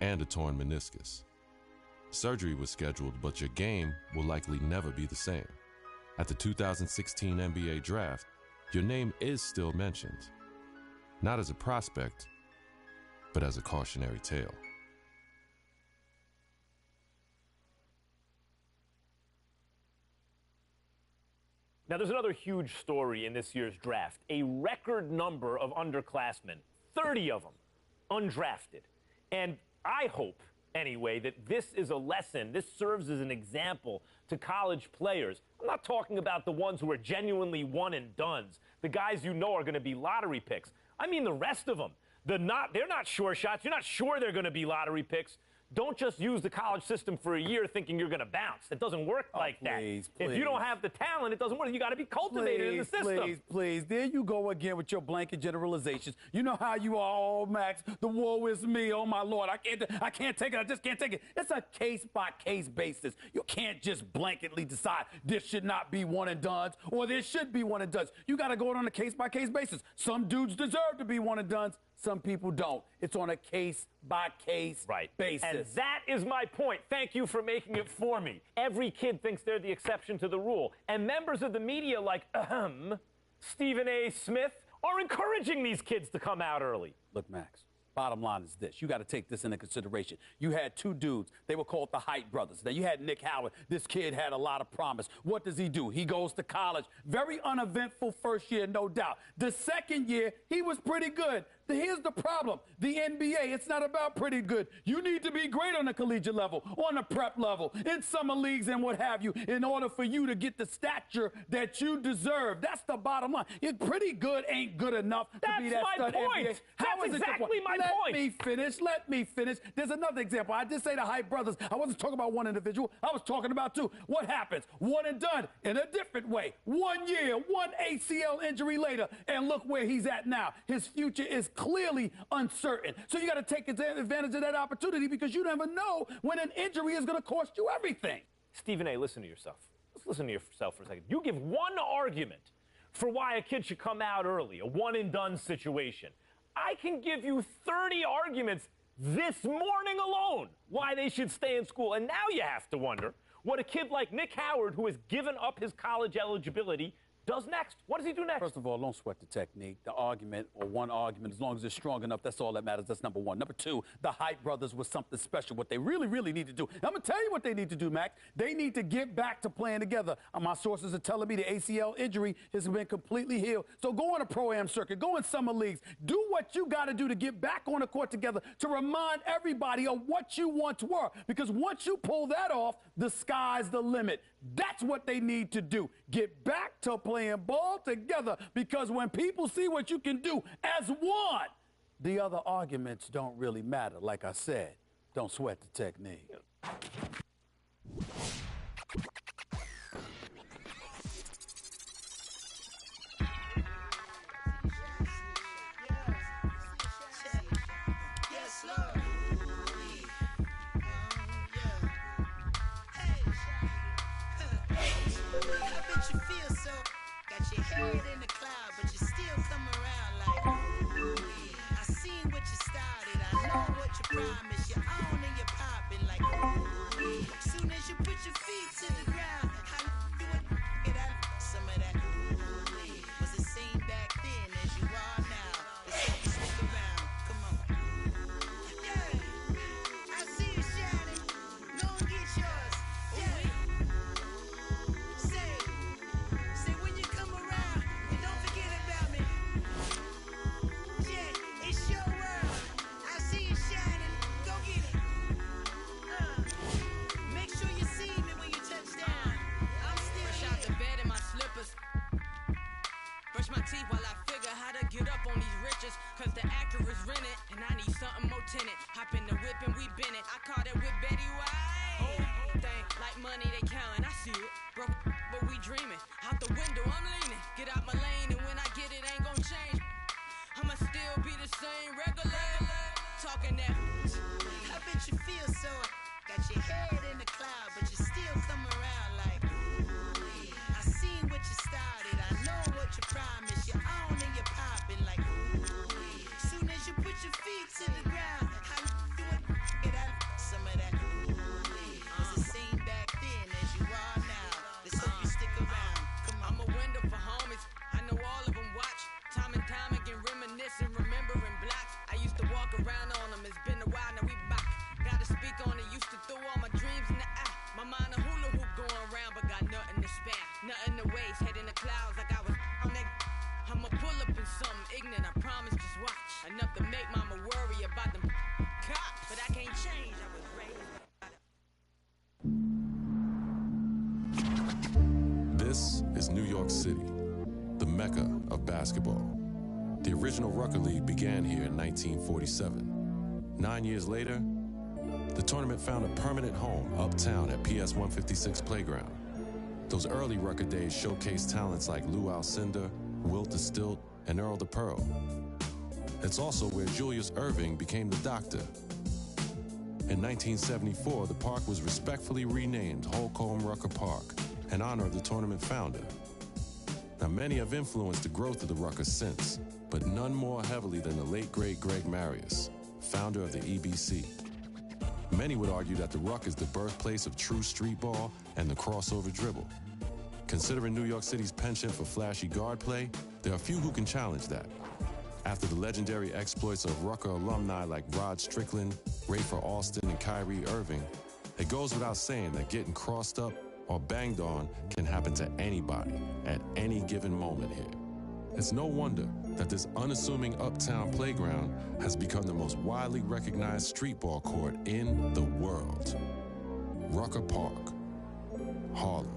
and a torn meniscus. Surgery was scheduled, but your game will likely never be the same. At the 2016 NBA Draft, your name is still mentioned, not as a prospect, but as a cautionary tale. Now, there's another huge story in this year's draft. A record number of underclassmen, 30 of them, undrafted. And I hope, anyway, that this is a lesson, this serves as an example to college players. I'm not talking about the ones who are genuinely one and dones, the guys you know are going to be lottery picks. I mean the rest of them. They're not sure shots. You're not sure they're going to be lottery picks. Don't just use the college system for a year thinking you're going to bounce. It doesn't work like that. If you don't have the talent, it doesn't work. You got to be cultivated in the system. Please. There you go again with your blanket generalizations. You know how you are, oh, Max. The woe is me. Oh, my Lord. I can't take it. I just can't take it. It's a case-by-case basis. You can't just blanketly decide this should not be one and dones or this should be one and dones. You got to go on a case-by-case basis. Some dudes deserve to be one and dones. Some people don't. It's on a case-by-case basis. And that is my point. Thank you for making it for me. Every kid thinks they're the exception to the rule. And members of the media like, Stephen A. Smith, are encouraging these kids to come out early. Look, Max, bottom line is this. You got to take this into consideration. You had two dudes. They were called the Height brothers. Now, you had Nick Howard. This kid had a lot of promise. What does he do? He goes to college. Very uneventful first year, no doubt. The second year, he was pretty good. Here's the problem. The NBA, it's not about pretty good. You need to be great on the collegiate level, on the prep level, in summer leagues and what have you, in order for you to get the stature that you deserve. That's the bottom line. Pretty good ain't good enough to be that stud NBA. That's exactly my point. Let me finish. There's another example. I did say the Height brothers. I wasn't talking about one individual. I was talking about two. What happens? One and done in a different way. 1 year, one ACL injury later, and look where he's at now. His future is clearly uncertain. So you got to take advantage of that opportunity because you never know when an injury is going to cost you everything. Stephen A., listen to yourself. Let's listen to yourself for a second. You give one argument for why a kid should come out early, a one-and-done situation. I can give you 30 arguments this morning alone why they should stay in school. And now you have to wonder what a kid like Nick Howard, who has given up his college eligibility, does next. What does he do next? First of all, don't sweat the technique. The argument, or one argument, as long as it's strong enough, that's all that matters. That's number one. Number two, the Height brothers was something special. What they really, really need to do. I'm going to tell you what they need to do, Max. They need to get back to playing together. My sources are telling me the ACL injury has been completely healed. So go on a pro-am circuit. Go in summer leagues. Do what you got to do to get back on the court together to remind everybody of what you once were. Because once you pull that off, the sky's the limit. That's what they need to do. Get back to playing ball together, because when people see what you can do as one, the other arguments don't really matter. Like I said, don't sweat the technique. Head in the cloud, but you still come around like, ooh, I seen what you started, I know what you promised, you're on and you're popping like, ooh, soon as you put your feet to the ground, how you would get out some of that, ooh, was the same back then as you are now, except you stick around, come on, yeah, I see you shining, go and get yours, yeah, say when you come around, brush my teeth while I figure how to get up on these riches. Cause the Acura's rented and I need something more tinted. Hop in the whip and we been it. I call that whip Betty White. Whole thing like money they counting. I see it. Broke but we dreaming. Out the window I'm leaning. Get out my lane and when I get it ain't gon' change. I'ma still be the same regular. Talking that. I bet you feel so. Got your head in the cloud but you still come around like, ooh, I seen what you started. I know what you promised. You're on and you're popping like, ooh, soon as you put your feet to the ground, how you would get York City, the mecca of basketball. The original Rucker League began here in 1947. 9 years later, the tournament found a permanent home uptown at PS 156 Playground. Those early Rucker days showcased talents like Lou Alcindor, Wilt the Stilt, and Earl the Pearl. It's also where Julius Erving became the Doctor. In 1974, the park was respectfully renamed Holcomb Rucker Park in honor of the tournament founder. Now, many have influenced the growth of the Rucker since, but none more heavily than the late, great Greg Marius, founder of the EBC. Many would argue that the Ruck is the birthplace of true street ball and the crossover dribble. Considering New York City's penchant for flashy guard play, there are few who can challenge that. After the legendary exploits of Rucker alumni like Rod Strickland, Rafer Alston, and Kyrie Irving, it goes without saying that getting crossed up or banged on can happen to anybody at any given moment here. It's no wonder that this unassuming uptown playground has become the most widely recognized street ball court in the world. Rucker Park, Harlem.